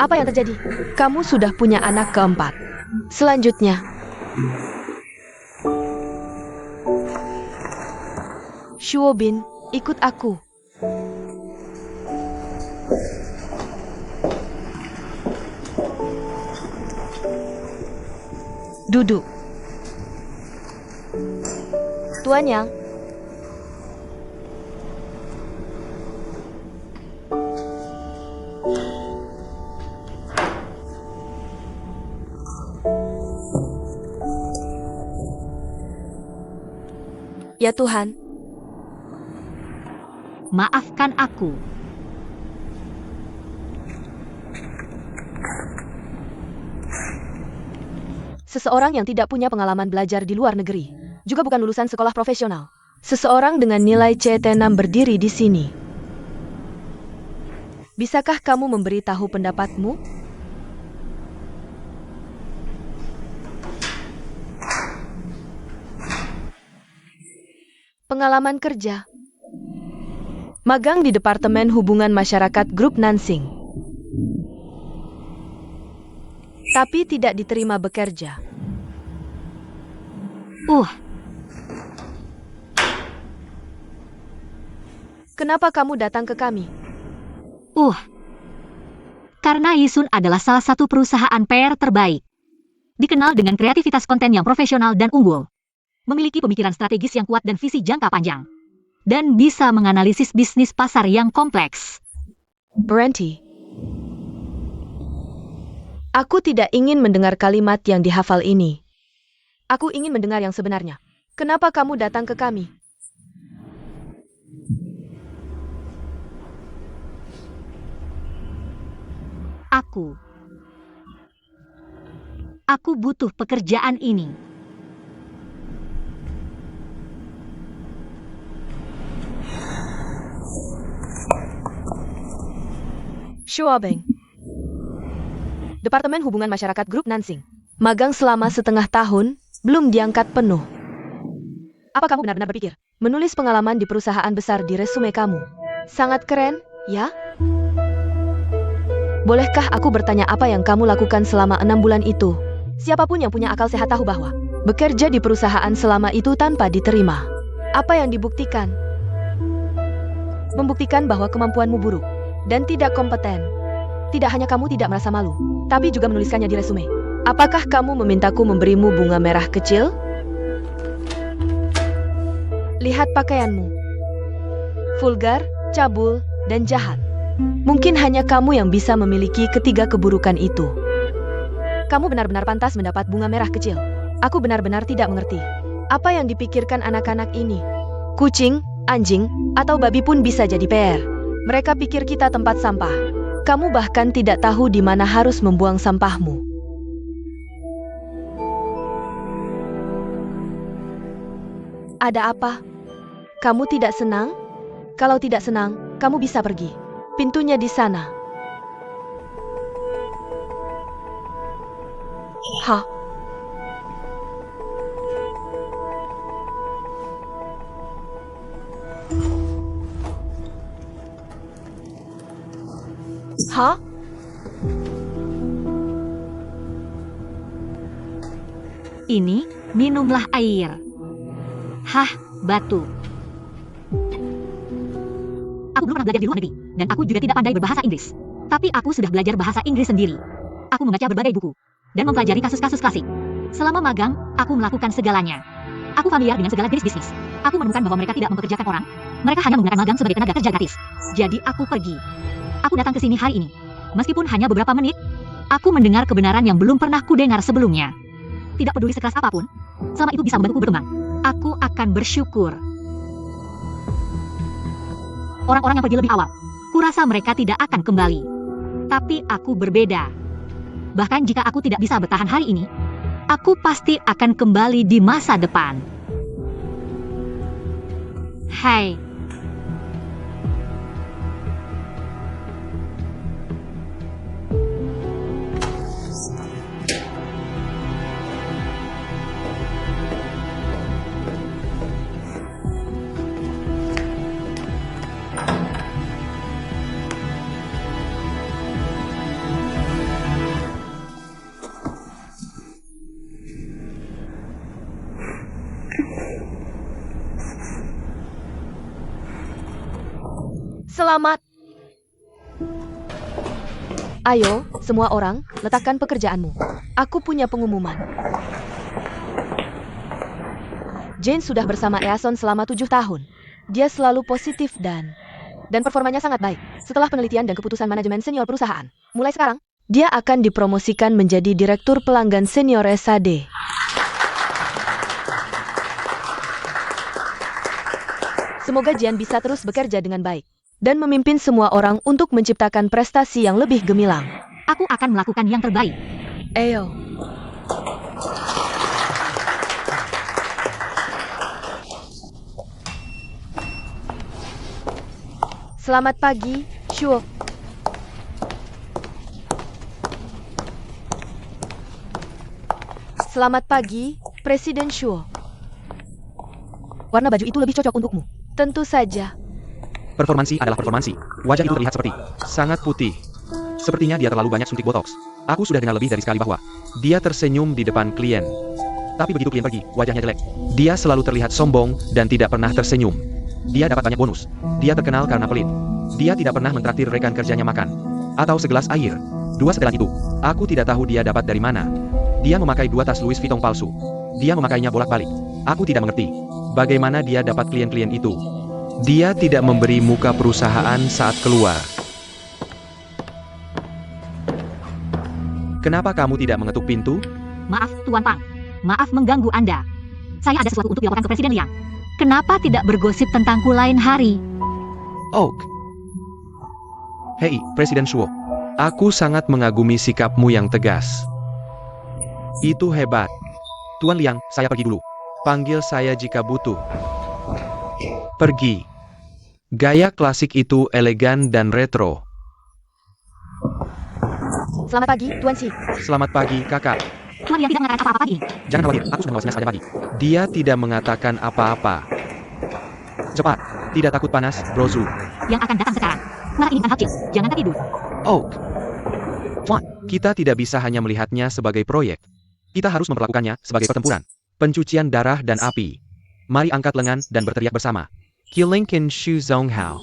Apa yang terjadi? Kamu sudah punya anak keempat. Selanjutnya, Shuobin, ikut aku. Duduk. Tuan Yang. Ya Tuhan. Maafkan aku. Seseorang yang tidak punya pengalaman belajar di luar negeri, juga bukan lulusan sekolah profesional. Seseorang dengan nilai CT6 berdiri di sini. Bisakah kamu memberitahu pendapatmu? Pengalaman kerja. Magang di Departemen Hubungan Masyarakat Grup Nansing. Tapi tidak diterima bekerja. Kenapa kamu datang ke kami? Karena Yisun adalah salah satu perusahaan PR terbaik. Dikenal dengan kreativitas konten yang profesional dan unggul. Memiliki pemikiran strategis yang kuat dan visi jangka panjang. Dan bisa menganalisis bisnis pasar yang kompleks. Berhenti. Aku tidak ingin mendengar kalimat yang dihafal ini. Aku ingin mendengar yang sebenarnya. Kenapa kamu datang ke kami? Aku butuh pekerjaan ini. Shuobing. Departemen Hubungan Masyarakat Grup Nansing. Magang selama setengah tahun, belum diangkat penuh. Apa kamu benar-benar berpikir menulis pengalaman di perusahaan besar di resume kamu? Sangat keren, ya? Bolehkah aku bertanya apa yang kamu lakukan selama 6 bulan itu? Siapapun yang punya akal sehat tahu bahwa bekerja di perusahaan selama itu tanpa diterima. Apa yang dibuktikan? Membuktikan bahwa kemampuanmu buruk dan tidak kompeten. Tidak hanya kamu tidak merasa malu, tapi juga menuliskannya di resume. Apakah kamu memintaku memberimu bunga merah kecil? Lihat pakaianmu. Vulgar, cabul, dan jahat. Mungkin hanya kamu yang bisa memiliki ketiga keburukan itu. Kamu benar-benar pantas mendapat bunga merah kecil. Aku benar-benar tidak mengerti. Apa yang dipikirkan anak-anak ini? Kucing, anjing, atau babi pun bisa jadi PR. Mereka pikir kita tempat sampah. Kamu bahkan tidak tahu di mana harus membuang sampahmu. Ada apa? Kamu tidak senang? Kalau tidak senang, kamu bisa pergi. Pintunya di sana. Hah? Hah? Ini, minumlah air. Hah, batu. Aku belum pernah belajar di luar negeri, dan aku juga tidak pandai berbahasa Inggris. Tapi aku sudah belajar bahasa Inggris sendiri. Aku membaca berbagai buku, dan mempelajari kasus-kasus klasik. Selama magang, aku melakukan segalanya. Aku familiar dengan segala jenis bisnis. Aku menemukan bahwa mereka tidak mempekerjakan orang. Mereka hanya menggunakan magang sebagai tenaga kerja gratis. Jadi aku pergi. Aku datang ke sini hari ini. Meskipun hanya beberapa menit, aku mendengar kebenaran yang belum pernah kudengar sebelumnya. Tidak peduli sekeras apapun, selama itu bisa membantuku berkembang, aku akan bersyukur. Orang-orang yang pergi lebih awal, kurasa mereka tidak akan kembali. Tapi aku berbeda. Bahkan jika aku tidak bisa bertahan hari ini, aku pasti akan kembali di masa depan. Hai. Selamat. Ayo, semua orang, letakkan pekerjaanmu. Aku punya pengumuman. Jane sudah bersama Eason selama 7 tahun. Dia selalu positif dan performanya sangat baik. Setelah penelitian dan keputusan manajemen senior perusahaan, mulai sekarang, dia akan dipromosikan menjadi Direktur Pelanggan Senior SAD. Semoga Jian bisa terus bekerja dengan baik dan memimpin semua orang untuk menciptakan prestasi yang lebih gemilang. Aku akan melakukan yang terbaik. Ayo. Selamat pagi, Shuo. Selamat pagi, Presiden Shuo. Warna baju itu lebih cocok untukmu. Tentu saja. Performansi adalah performansi. Wajah itu terlihat seperti sangat putih. Sepertinya dia terlalu banyak suntik botox. Aku sudah dengar lebih dari sekali bahwa dia tersenyum di depan klien. Tapi begitu klien pergi, wajahnya jelek. Dia selalu terlihat sombong dan tidak pernah tersenyum. Dia dapat banyak bonus. Dia terkenal karena pelit. Dia tidak pernah mentraktir rekan kerjanya makan atau segelas air. 2 setelan itu, aku tidak tahu dia dapat dari mana. Dia memakai 2 tas Louis Vuitton palsu. Dia memakainya bolak-balik. Aku tidak mengerti bagaimana dia dapat klien-klien itu. Dia tidak memberi muka perusahaan saat keluar. Kenapa kamu tidak mengetuk pintu? Maaf, Tuan Pang. Maaf mengganggu Anda. Saya ada sesuatu untuk dilaporkan ke Presiden Liang. Kenapa tidak bergosip tentangku lain hari? Oak. Hei, Presiden Shuo. Aku sangat mengagumi sikapmu yang tegas. Itu hebat. Tuan Liang, saya pergi dulu. Panggil saya jika butuh. Pergi. Gaya klasik itu elegan dan retro. Selamat pagi, Tuan Xi. Selamat pagi, kakak. Tuan Liang tidak mengatakan apa-apa pagi ini. Jangan khawatir, aku sudah mengawasinya sepanjang pagi. Dia tidak mengatakan apa-apa. Cepat, tidak takut panas, Bro Zhu. Yang akan datang sekarang. Clara ini bukan hak cip. Jangan tertidur. Oak. Tuan, kita tidak bisa hanya melihatnya sebagai proyek. Kita harus memperlakukannya sebagai pertempuran. Pencucian darah dan api. Mari angkat lengan dan berteriak bersama. Kilinkin Shu Zonghao.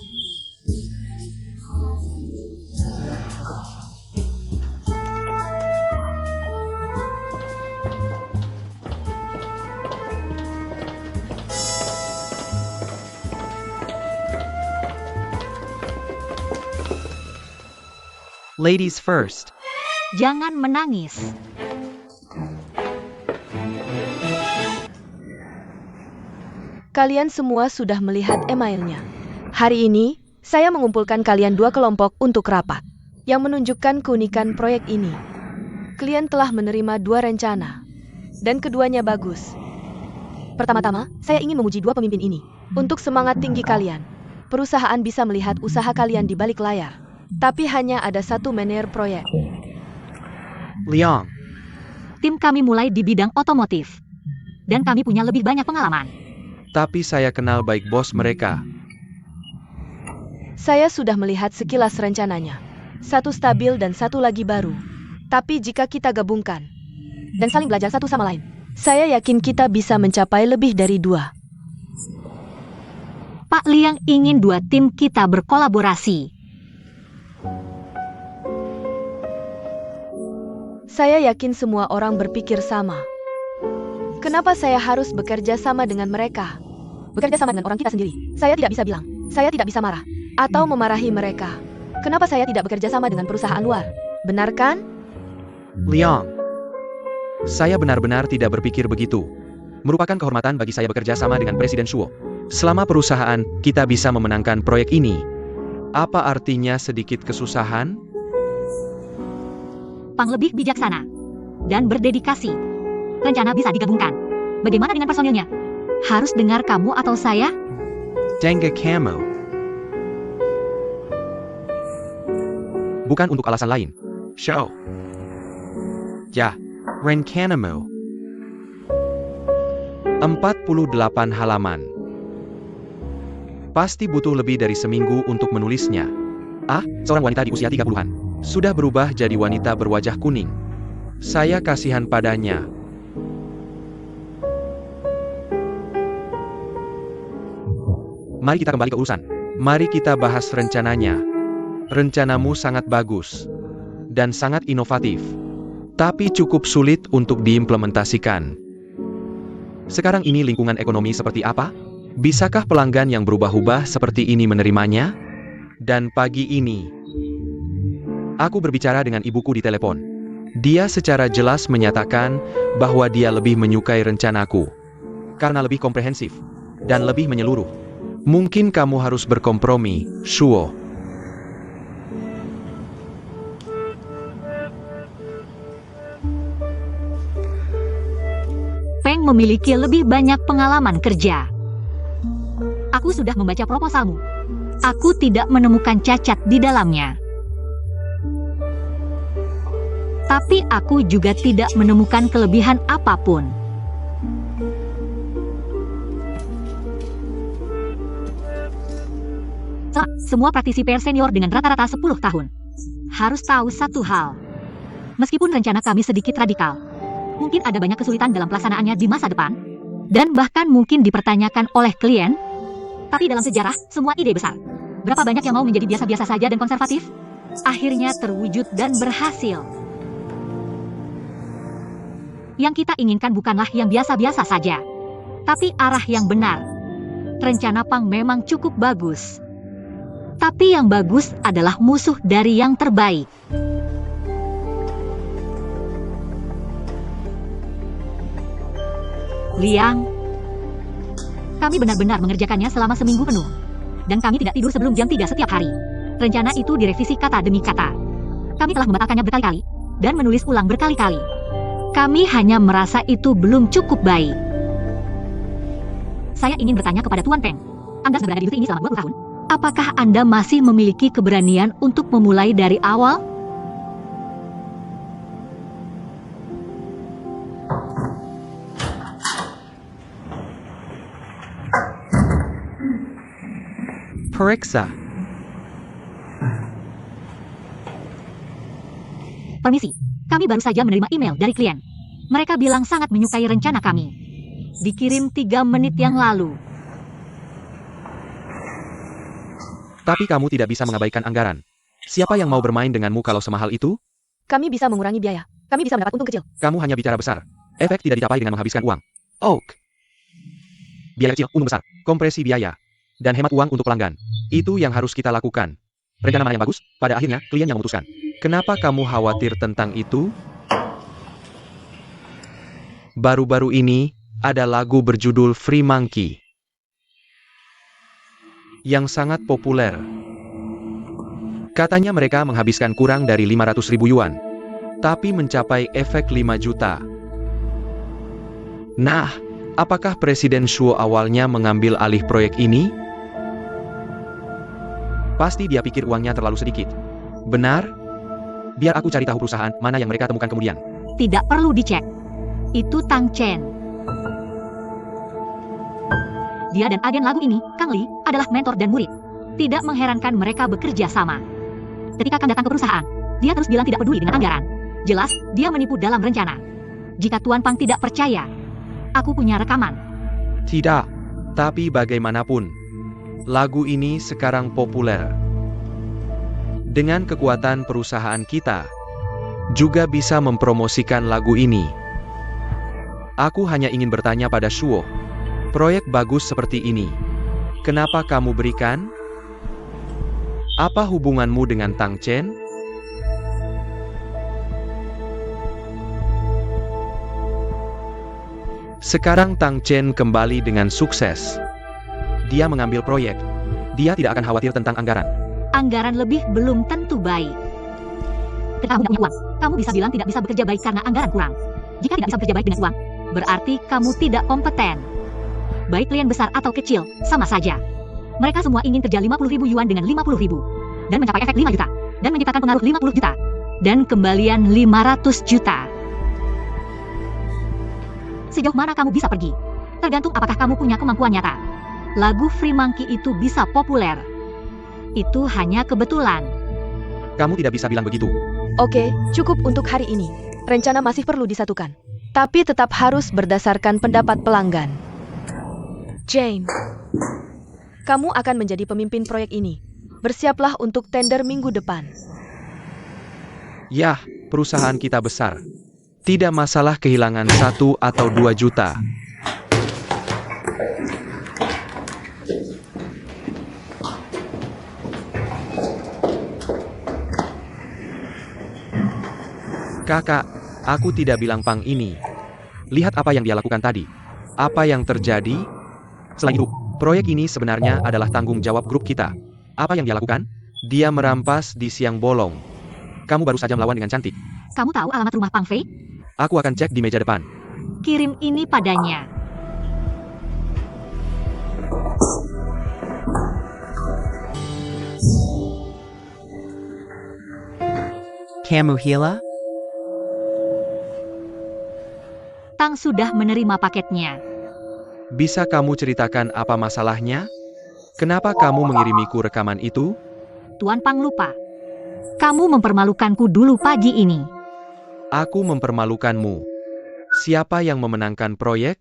Ladies first. Jangan menangis. Kalian semua sudah melihat emailnya. Hari ini, saya mengumpulkan kalian 2 kelompok untuk rapat, yang menunjukkan keunikan proyek ini. Klien telah menerima 2 rencana, dan keduanya bagus. Pertama-tama, saya ingin memuji 2 pemimpin ini. Untuk semangat tinggi kalian, perusahaan bisa melihat usaha kalian di balik layar. Tapi hanya ada 1 manajer proyek. Liang. Tim kami mulai di bidang otomotif. Dan kami punya lebih banyak pengalaman. Tapi saya kenal baik bos mereka. Saya sudah melihat sekilas rencananya. 1 stabil dan 1 lagi baru. Tapi jika kita gabungkan dan saling belajar satu sama lain, saya yakin kita bisa mencapai lebih dari 2. Pak Liang ingin 2 tim kita berkolaborasi. Saya yakin semua orang berpikir sama. Kenapa saya harus bekerja sama dengan mereka? Bekerja sama dengan orang kita sendiri. Saya tidak bisa bilang, saya tidak bisa marah, atau memarahi mereka. Kenapa saya tidak bekerja sama dengan perusahaan luar? Benar kan? Liang. Saya benar-benar tidak berpikir begitu. Merupakan kehormatan bagi saya bekerja sama dengan Presiden Shuo. Selama perusahaan, kita bisa memenangkan proyek ini. Apa artinya sedikit kesusahan? Pang lebih bijaksana dan berdedikasi. Rencana bisa digabungkan. Bagaimana dengan personilnya? Harus dengar kamu atau saya? Dengge Camo. Bukan untuk alasan lain. Show. Ya, Renkanamo. 48 halaman. Pasti butuh lebih dari seminggu untuk menulisnya. Ah, seorang wanita di usia 30-an. Sudah berubah jadi wanita berwajah kuning. Saya kasihan padanya. Mari kita kembali ke urusan. Mari kita bahas rencananya. Rencanamu sangat bagus dan sangat inovatif, tapi cukup sulit untuk diimplementasikan. Sekarang ini lingkungan ekonomi seperti apa? Bisakah pelanggan yang berubah-ubah seperti ini menerimanya? Dan pagi ini, aku berbicara dengan ibuku di telepon. Dia secara jelas menyatakan bahwa dia lebih menyukai rencanaku karena lebih komprehensif dan lebih menyeluruh. Mungkin kamu harus berkompromi, Shuo. Feng memiliki lebih banyak pengalaman kerja. Aku sudah membaca proposalmu. Aku tidak menemukan cacat di dalamnya. Tapi aku juga tidak menemukan kelebihan apapun. Semua praktisi PR senior dengan rata-rata 10 tahun harus tahu satu hal. Meskipun rencana kami sedikit radikal, mungkin ada banyak kesulitan dalam pelaksanaannya di masa depan, dan bahkan mungkin dipertanyakan oleh klien. Tapi dalam sejarah, semua ide besar, berapa banyak yang mau menjadi biasa-biasa saja dan konservatif, akhirnya terwujud dan berhasil. Yang kita inginkan bukanlah yang biasa-biasa saja, tapi arah yang benar. Rencana Pang memang cukup bagus. Tapi yang bagus adalah musuh dari yang terbaik. Liang, kami benar-benar mengerjakannya selama seminggu penuh. Dan kami tidak tidur sebelum jam 3 setiap hari. Rencana itu direvisi kata demi kata. Kami telah membatalkannya berkali-kali, dan menulis ulang berkali-kali. Kami hanya merasa itu belum cukup baik. Saya ingin bertanya kepada Tuan Peng. Anda sudah berada di divisi ini selama 20 tahun. Apakah Anda masih memiliki keberanian untuk memulai dari awal? Periksa. Permisi, kami baru saja menerima email dari klien. Mereka bilang sangat menyukai rencana kami. Dikirim 3 menit yang lalu. Tapi kamu tidak bisa mengabaikan anggaran. Siapa yang mau bermain denganmu kalau semahal itu? Kami bisa mengurangi biaya. Kami bisa mendapat untung kecil. Kamu hanya bicara besar. Efek tidak dicapai dengan menghabiskan uang. Oak. Biaya kecil, untung besar. Kompresi biaya. Dan hemat uang untuk pelanggan. Itu yang harus kita lakukan. Rencana mana yang bagus? Pada akhirnya, klien yang memutuskan. Kenapa kamu khawatir tentang itu? Baru-baru ini, ada lagu berjudul Free Monkey yang sangat populer. Katanya mereka menghabiskan kurang dari 500.000 yuan, tapi mencapai efek 5 juta. Nah, apakah Presiden Shuo awalnya mengambil alih proyek ini? Pasti dia pikir uangnya terlalu sedikit. Benar? Biar aku cari tahu perusahaan mana yang mereka temukan kemudian. Tidak perlu dicek. Itu Tang Chen. Dia dan agen lagu ini, Kang Li, adalah mentor dan murid. Tidak mengherankan mereka bekerja sama. Ketika Kang datang ke perusahaan, dia terus bilang tidak peduli dengan anggaran. Jelas, dia menipu dalam rencana. Jika Tuan Pang tidak percaya, aku punya rekaman. Tidak, tapi bagaimanapun, lagu ini sekarang populer. Dengan kekuatan perusahaan kita, juga bisa mempromosikan lagu ini. Aku hanya ingin bertanya pada Shuo. Proyek bagus seperti ini, kenapa kamu berikan? Apa hubunganmu dengan Tang Chen? Sekarang Tang Chen kembali dengan sukses. Dia mengambil proyek. Dia tidak akan khawatir tentang anggaran. Anggaran lebih belum tentu baik. Ketika kamu tidak punya uang, kamu bisa bilang tidak bisa bekerja baik karena anggaran kurang. Jika tidak bisa bekerja baik dengan uang, berarti kamu tidak kompeten. Baik klien besar atau kecil, sama saja. Mereka semua ingin kerja 50.000 yuan dengan 50.000. Dan mencapai efek 5 juta. Dan menciptakan pengaruh 50 juta. Dan kembalian 500 juta. Sejauh mana kamu bisa pergi? Tergantung apakah kamu punya kemampuan nyata. Lagu Free Monkey itu bisa populer. Itu hanya kebetulan. Kamu tidak bisa bilang begitu. Oke, cukup untuk hari ini. Rencana masih perlu disatukan. Tapi tetap harus berdasarkan pendapat pelanggan. James, Kamu akan menjadi pemimpin proyek ini. Bersiaplah untuk tender minggu depan. Yah, perusahaan kita besar. Tidak masalah kehilangan 1 atau 2 juta. Kakak, aku tidak bilang Pang ini. Lihat apa yang dia lakukan tadi. Apa yang terjadi? Selain itu, proyek ini sebenarnya adalah tanggung jawab grup kita. Apa yang dia lakukan? Dia merampas di siang bolong. Kamu baru saja melawan dengan cantik. Kamu tahu alamat rumah Pang Fei? Aku akan cek di meja depan. Kirim ini padanya. Kamuhila? Tang sudah menerima paketnya. Bisa kamu ceritakan apa masalahnya? Kenapa kamu mengirimiku rekaman itu? Tuan Pang lupa. Kamu mempermalukanku dulu pagi ini. Aku mempermalukanmu. Siapa yang memenangkan proyek?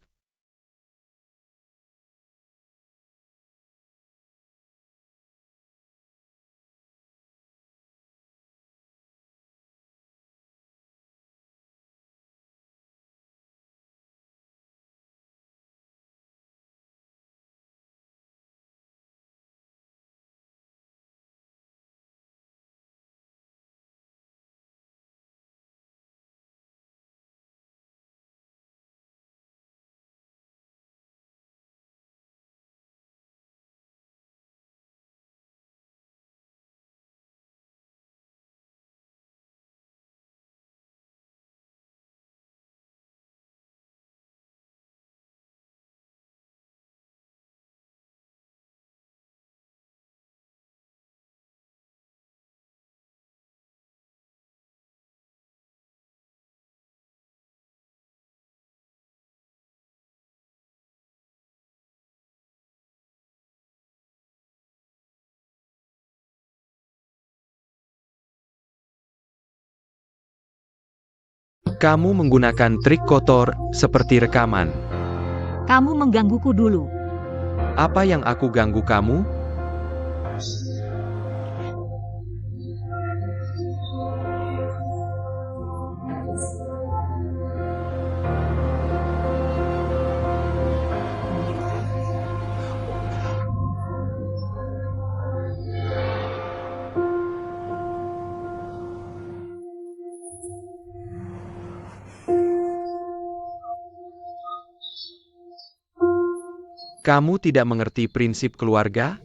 Kamu menggunakan trik kotor seperti rekaman. Kamu menggangguku dulu. Apa yang aku ganggu kamu? Kamu tidak mengerti prinsip keluarga?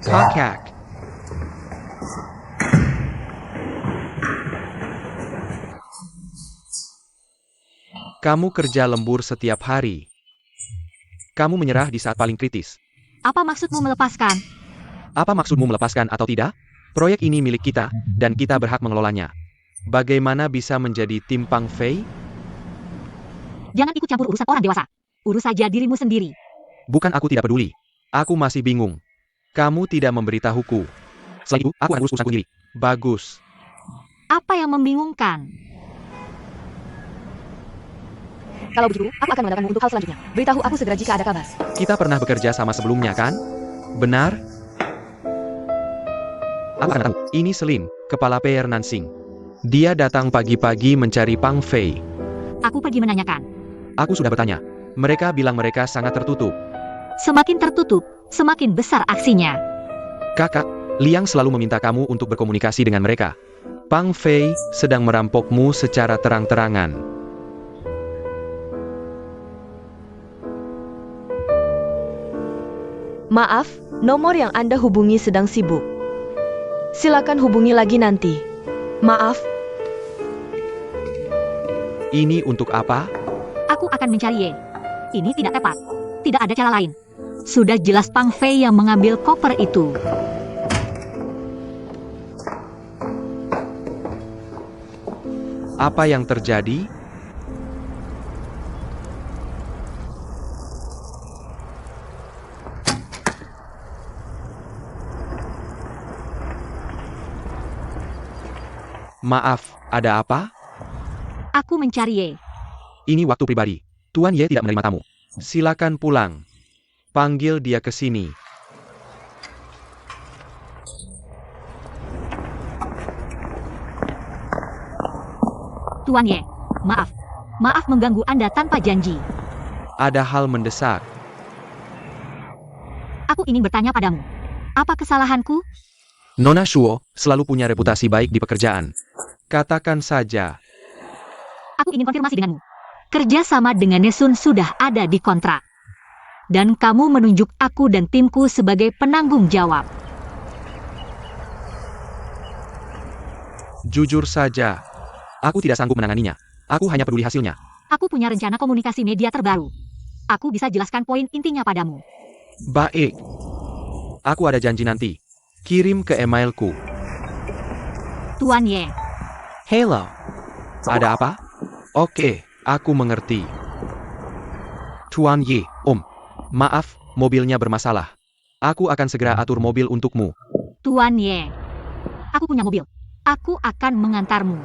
Kakak. Kamu kerja lembur setiap hari. Kamu menyerah di saat paling kritis. Apa maksudmu melepaskan? Apa maksudmu melepaskan atau tidak? Proyek ini milik kita, dan kita berhak mengelolanya. Bagaimana bisa menjadi tim Pang Fei? Jangan ikut campur urusan orang dewasa. Urus saja dirimu sendiri. Bukan aku tidak peduli. Aku masih bingung. Kamu tidak memberitahuku. Selain itu, aku akan urus urusanku sendiri. Bagus. Apa yang membingungkan? Kalau begitu, aku akan mengandalkanmu untuk hal selanjutnya. Beritahu aku segera jika ada kabar. Kita pernah bekerja sama sebelumnya, kan? Benar? Aku akan tahu. Ini Selin, kepala PR Nansing. Dia datang pagi-pagi mencari Pang Fei. Aku pergi menanyakan. Aku sudah bertanya. Mereka bilang mereka sangat tertutup. Semakin tertutup, semakin besar aksinya. Kakak, Liang selalu meminta kamu untuk berkomunikasi dengan mereka. Pang Fei sedang merampokmu secara terang-terangan. Maaf, nomor yang Anda hubungi sedang sibuk. Silakan hubungi lagi nanti. Maaf. Ini untuk apa? Aku akan mencari Ye. Ini tidak tepat. Tidak ada cara lain. Sudah jelas Pang Fei yang mengambil koper itu. Apa yang terjadi? Maaf, ada apa? Aku mencari Ye. Ini waktu pribadi. Tuan Ye tidak menerima tamu. Silakan pulang. Panggil dia ke sini. Tuan Ye, maaf. Maaf mengganggu Anda tanpa janji. Ada hal mendesak. Aku ingin bertanya padamu. Apa kesalahanku? Nona Shuo selalu punya reputasi baik di pekerjaan. Katakan saja. Aku ingin konfirmasi denganmu. Kerja sama dengan Nesun sudah ada di kontrak. Dan kamu menunjuk aku dan timku sebagai penanggung jawab. Jujur saja. Aku tidak sanggup menanganinya. Aku hanya peduli hasilnya. Aku punya rencana komunikasi media terbaru. Aku bisa jelaskan poin intinya padamu. Baik. Aku ada janji nanti. Kirim ke emailku. Tuan Ye, Halo. Ada apa? Oke, aku mengerti. Tuan Ye, Om. Maaf, mobilnya bermasalah. Aku akan segera atur mobil untukmu. Tuan Ye. Aku punya mobil. Aku akan mengantarmu.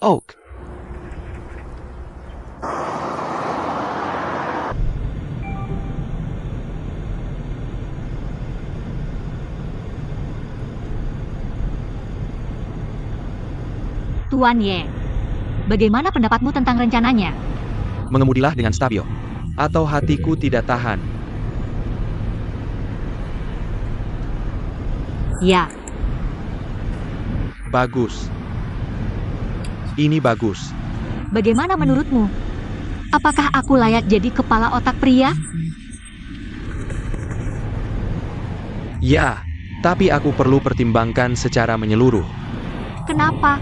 Oak. Tuan Ye, bagaimana pendapatmu tentang rencananya? Mengemudilah dengan stabil. Atau hatiku tidak tahan. Ya, Bagus. Ini bagus. bagaimana menurutmu? Apakah aku layak jadi kepala otak pria? Ya, tapi aku perlu pertimbangkan secara menyeluruh. Kenapa?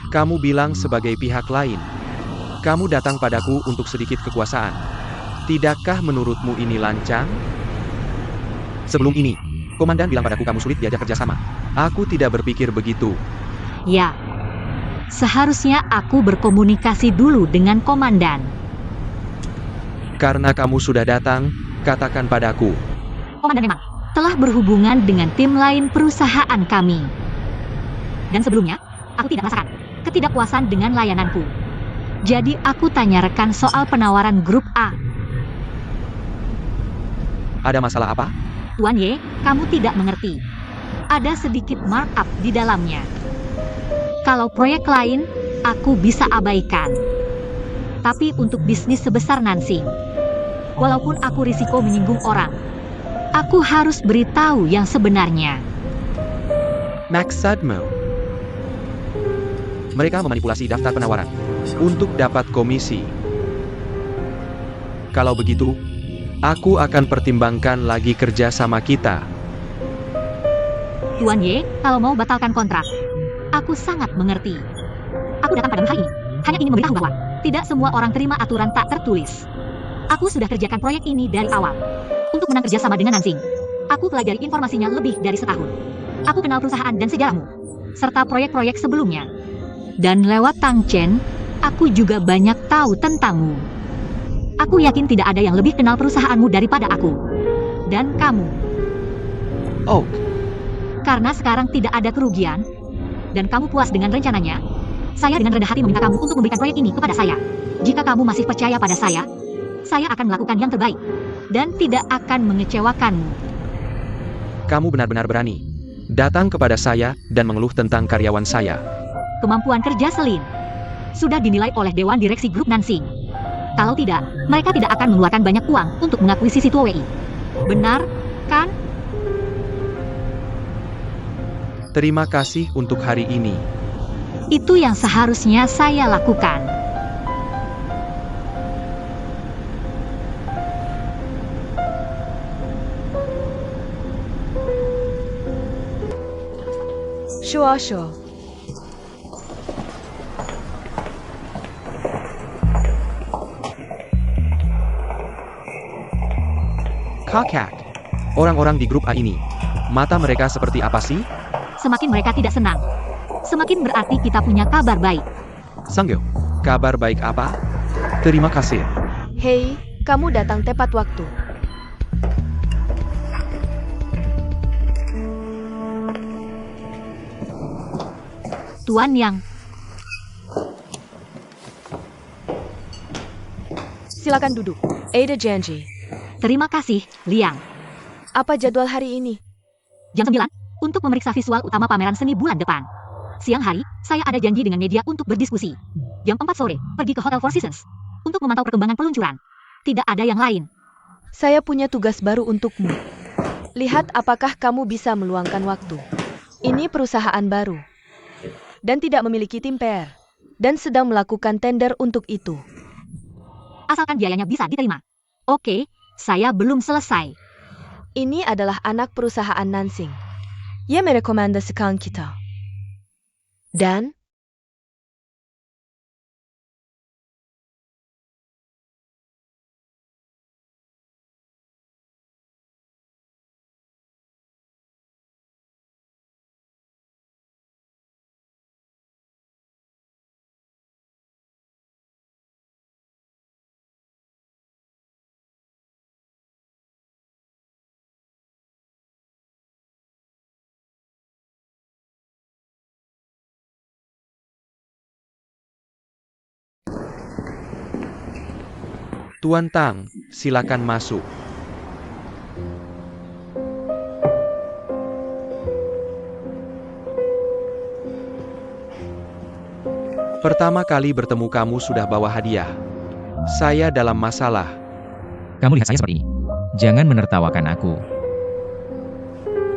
Kamu bilang sebagai pihak lain. Kamu datang padaku untuk sedikit kekuasaan. Tidakkah menurutmu ini lancang? Sebelum ini, komandan bilang padaku kamu sulit diajak kerjasama. Aku tidak berpikir begitu. Ya, seharusnya aku berkomunikasi dulu dengan komandan. Karena kamu sudah datang, katakan padaku. Komandan memang telah berhubungan dengan tim lain perusahaan kami. Dan sebelumnya, aku tidak merasakan ketidakpuasan dengan layananku. Jadi aku tanya rekan soal penawaran grup A. Ada masalah apa? Tuan Ye, kamu tidak mengerti. Ada sedikit markup di dalamnya. Kalau proyek lain, aku bisa abaikan. Tapi untuk bisnis sebesar Nansing, walaupun aku risiko menyinggung orang, aku harus beritahu yang sebenarnya. Maksudmu? Mereka memanipulasi daftar penawaran untuk dapat komisi. Kalau begitu, aku akan pertimbangkan lagi kerja sama kita. Tuan Ye, kalau mau batalkan kontrak, aku sangat mengerti. Aku datang padamu hari ini, hanya ingin memberitahu bahwa tidak semua orang terima aturan tak tertulis. Aku sudah kerjakan proyek ini dari awal. Untuk menang kerja sama dengan Nansing, aku pelajari informasinya lebih dari setahun. Aku kenal perusahaan dan sejarahmu, serta proyek-proyek sebelumnya. Dan lewat Tang Chen, aku juga banyak tahu tentangmu. Aku yakin tidak ada yang lebih kenal perusahaanmu daripada aku. Dan kamu. Oh, Karena sekarang tidak ada kerugian, dan kamu puas dengan rencananya, Saya dengan rendah hati meminta kamu untuk memberikan proyek ini kepada saya. Jika kamu masih percaya pada saya akan melakukan yang terbaik dan tidak akan mengecewakanmu. Kamu benar-benar berani datang kepada saya dan mengeluh tentang karyawan saya. Kemampuan kerja Selin sudah dinilai oleh Dewan Direksi Grup Nansing. Kalau tidak, mereka tidak akan mengeluarkan banyak uang untuk mengakuisisi Tuowei. Benar, kan? Terima kasih untuk hari ini. Itu yang seharusnya saya lakukan. Sure. Kakak. Orang-orang di grup A ini, mata mereka seperti apa sih? Semakin mereka tidak senang, semakin berarti kita punya kabar baik. Sanggyo, kabar baik apa? Terima kasih. Hei, kamu datang tepat waktu. Tuan Yang, Silakan duduk. Ada janji. terima kasih, Liang. Apa jadwal hari ini? Jam 9, untuk memeriksa visual utama pameran seni bulan depan. Siang hari, saya ada janji dengan media untuk berdiskusi. Jam 4 sore, pergi ke Hotel Four Seasons untuk memantau perkembangan peluncuran. Tidak ada yang lain. Saya punya tugas baru untukmu. Lihat apakah kamu bisa meluangkan waktu. Ini perusahaan baru dan tidak memiliki tim PR dan sedang melakukan tender untuk itu. Asalkan biayanya bisa diterima. Oke, saya belum selesai. Ini adalah anak perusahaan Nansing. Ia merekomendasikan kita. Dan Tuan Tang, silakan masuk. Pertama kali bertemu kamu sudah bawa hadiah. Saya dalam masalah. Kamu lihat saya seperti ini. Jangan menertawakan aku.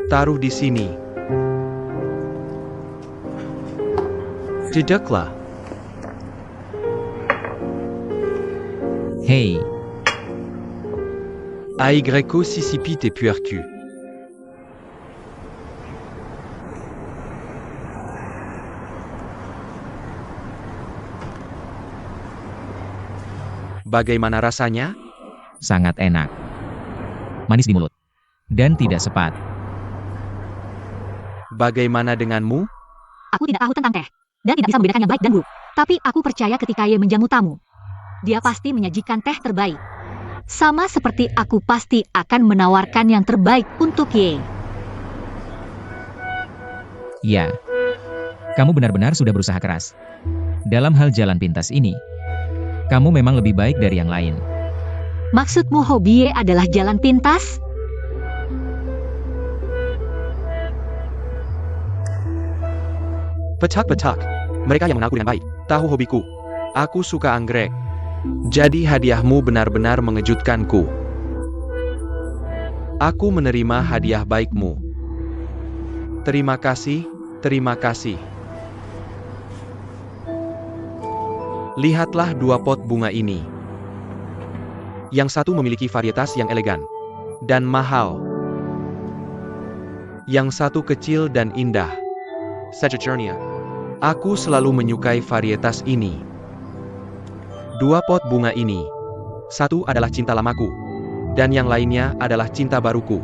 Taruh di sini. Jedaklah. Hei, Aigreco sisipit et puercu. Bagaimana rasanya? sangat enak. Manis di mulut. Dan tidak sepat. Bagaimana denganmu? Aku tidak tahu tentang teh, dan tidak bisa membedakan yang baik dan buruk. Tapi aku percaya ketika Ye menjamu tamu, dia pasti menyajikan teh terbaik. Sama seperti aku pasti akan menawarkan yang terbaik untuk Ye. Ya, kamu benar-benar sudah berusaha keras. Dalam hal jalan pintas ini, kamu memang lebih baik dari yang lain. Maksudmu hobi Ye adalah jalan pintas? Petak-petak. Mereka yang mengaku dengan baik. Tahu hobiku. Aku suka anggrek. Jadi hadiahmu benar-benar mengejutkanku. Aku menerima hadiah baikmu. Terima kasih, terima kasih. Lihatlah dua pot bunga ini. Yang satu memiliki varietas yang elegan dan mahal. Yang satu kecil dan indah. Sagittarius. Aku selalu menyukai varietas ini. Dua pot bunga ini. Satu adalah cinta lamaku. Dan yang lainnya adalah cinta baruku.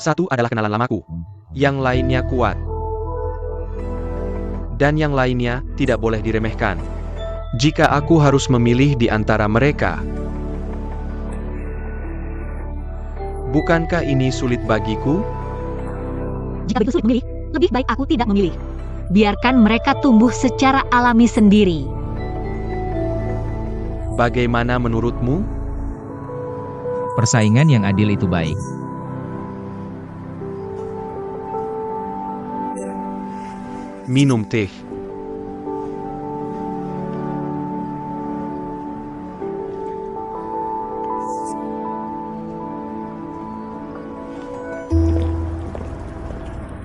Satu adalah kenalan lamaku. Yang lainnya kuat. Dan yang lainnya tidak boleh diremehkan. Jika aku harus memilih di antara mereka, bukankah ini sulit bagiku? Jika begitu sulit memilih, lebih baik aku tidak memilih. Biarkan mereka tumbuh secara alami sendiri. Bagaimana menurutmu? Persaingan yang adil itu baik. Minum teh.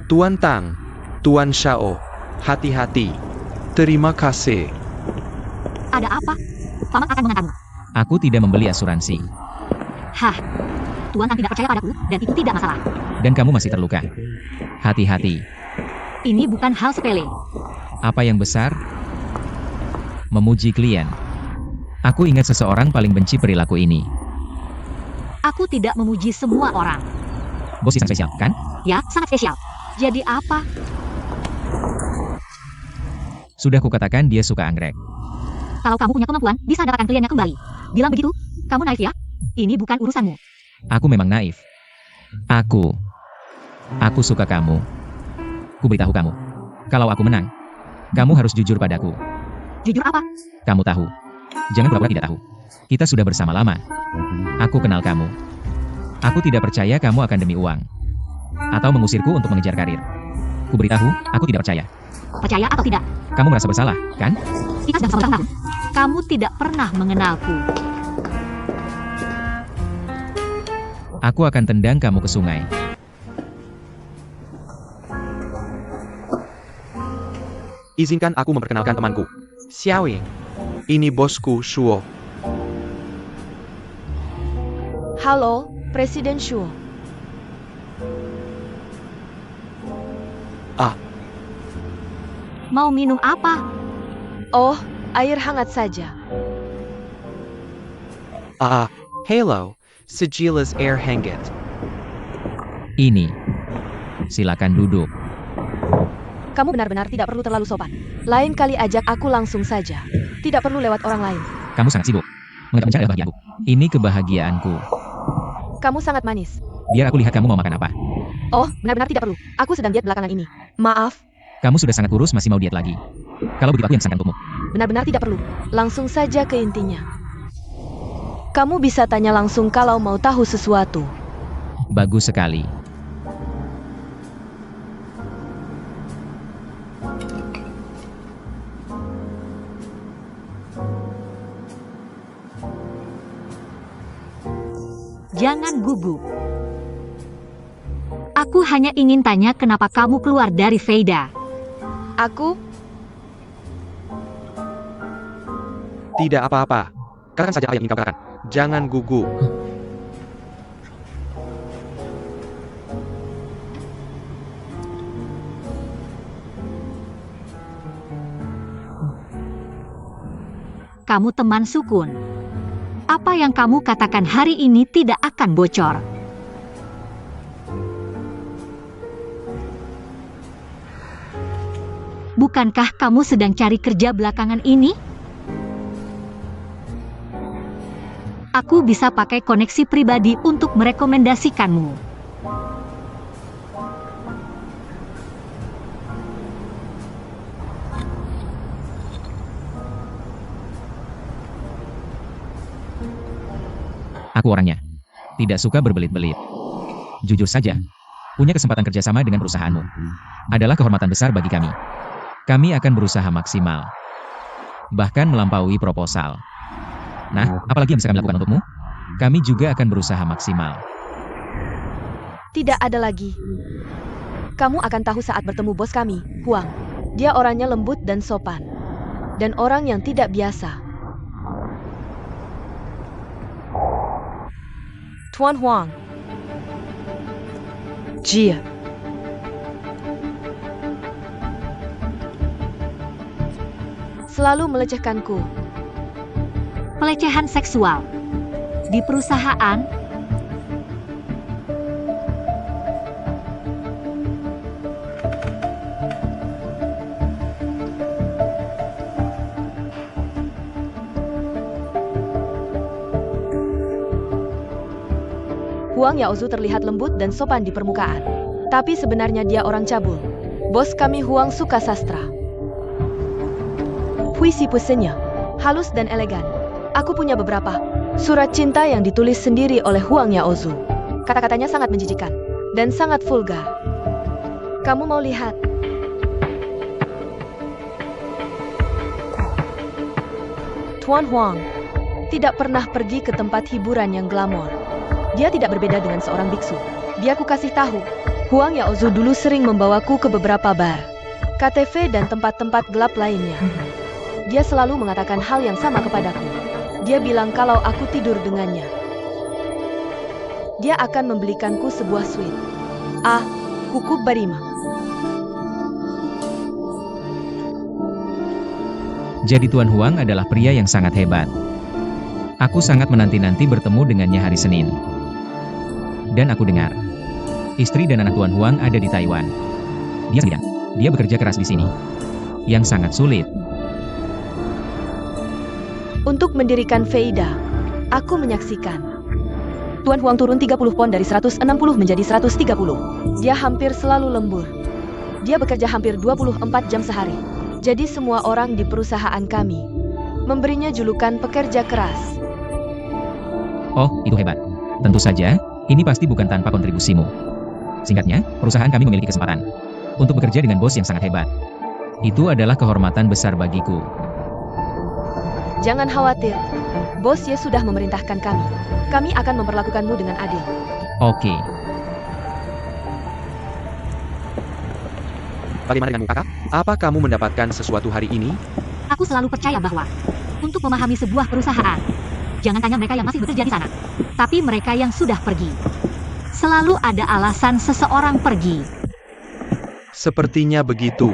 Tuan Tang, Tuan Shao, hati-hati. Terima kasih. Ada apa? Paman akan mengantarmu. Aku tidak membeli asuransi. Hah, Tuan Tang tidak percaya padaku, dan itu tidak masalah. Dan kamu masih terluka. Hati-hati. Ini bukan hal sepele. Apa yang besar? Memuji klien. Aku ingat seseorang paling benci perilaku ini. Aku tidak memuji semua orang. Bos yang spesial, kan? Ya, sangat spesial. Jadi apa? Sudah kukatakan dia suka anggrek. Kalau kamu punya kemampuan, bisa dapatkan kliennya kembali. Bilang begitu? Kamu naif ya? Ini bukan urusanmu. Aku memang naif. Aku suka kamu. Ku beritahu kamu. Kalau aku menang, kamu harus jujur padaku. Jujur apa? Kamu tahu. Jangan pura-pura tidak tahu. Kita sudah bersama lama. Aku kenal kamu. Aku tidak percaya kamu akan demi uang. Atau mengusirku untuk mengejar karir. Ku beritahu, aku tidak percaya. Percaya atau tidak? Kamu merasa bersalah, kan? Kita sudah bersama tahun. Kamu tidak pernah mengenalku. Aku akan tendang kamu ke sungai. Izinkan aku memperkenalkan temanku. Xiaoying. Ini bosku, Shuo. Halo, Presiden Shuo. Mau minum apa? Oh, air hangat saja. Hello. Sigilla's air hangat. Ini. Silakan duduk. Kamu benar-benar tidak perlu terlalu sopan. Lain kali ajak aku langsung saja. Tidak perlu lewat orang lain. Kamu sangat sibuk. Mengapa mencari kebahagiaanku? Ini kebahagiaanku. Kamu sangat manis. Biar aku lihat kamu mau makan apa. Oh, benar-benar tidak perlu. Aku sedang diet belakangan ini. Maaf, Kamu sudah sangat kurus, masih mau diet lagi. Kalau begitu aku yang pesankan untukmu. benar-benar tidak perlu. Langsung saja ke intinya. Kamu bisa tanya langsung kalau mau tahu sesuatu. Bagus sekali. Jangan gugup. Aku hanya ingin tanya kenapa kamu keluar dari Veida. Aku, Tidak apa-apa. Katakan saja apa yang ingin kau katakan. Jangan gugup. Kamu teman Sukun. Apa yang kamu katakan hari ini tidak akan bocor. Bukankah kamu sedang cari kerja belakangan ini? Aku bisa pakai koneksi pribadi untuk merekomendasikanmu. Aku orangnya tidak suka berbelit-belit. Jujur saja, punya kesempatan kerjasama dengan perusahaanmu adalah kehormatan besar bagi kami. Kami akan berusaha maksimal, bahkan melampaui proposal. Nah, apalagi yang bisa kami lakukan untukmu? Kami juga akan berusaha maksimal. tidak ada lagi. Kamu akan tahu saat bertemu bos kami, Huang. Dia orangnya lembut dan sopan. Dan orang yang tidak biasa. Tuan Huang. Jia. Selalu melecehkanku. Pelecehan seksual di perusahaan. Huang Yaozu terlihat lembut dan sopan di permukaan. Tapi sebenarnya dia orang cabul. Bos kami Huang suka sastra. Puisi-puisinya halus dan elegan. Aku punya beberapa surat cinta yang ditulis sendiri oleh Huang Yaozu. Kata-katanya sangat menjijikan dan sangat vulgar. Kamu mau lihat? Tuan Huang tidak pernah pergi ke tempat hiburan yang glamor. Dia tidak berbeda dengan seorang biksu. Dia ku kasih tahu, Huang Yaozu dulu sering membawaku ke beberapa bar, KTV dan tempat-tempat gelap lainnya. Dia selalu mengatakan hal yang sama kepadaku. Dia bilang kalau aku tidur dengannya, dia akan membelikanku sebuah suite. Hukum barima. Jadi Tuan Huang adalah pria yang sangat hebat. Aku sangat menanti-nanti bertemu dengannya hari Senin. Dan aku dengar, istri dan anak Tuan Huang ada di Taiwan. Dia sendirian. Dia bekerja keras di sini. Yang sangat sulit. Untuk mendirikan Veida, aku menyaksikan Tuan Huang turun 30 pon dari 160 menjadi 130. Dia hampir selalu lembur. Dia bekerja hampir 24 jam sehari. Jadi semua orang di perusahaan kami memberinya julukan pekerja keras. Oh, itu hebat. Tentu saja, ini pasti bukan tanpa kontribusimu. Singkatnya, perusahaan kami memiliki kesempatan untuk bekerja dengan bos yang sangat hebat. Itu adalah kehormatan besar bagiku. Jangan khawatir, bos Ye sudah memerintahkan kami. Kami akan memperlakukanmu dengan adil. Oke. Bagaimana denganmu, kakak? Apa kamu mendapatkan sesuatu hari ini? Aku selalu percaya bahwa untuk memahami sebuah perusahaan, jangan tanya mereka yang masih bekerja di sana, tapi mereka yang sudah pergi. Selalu ada alasan seseorang pergi. Sepertinya begitu.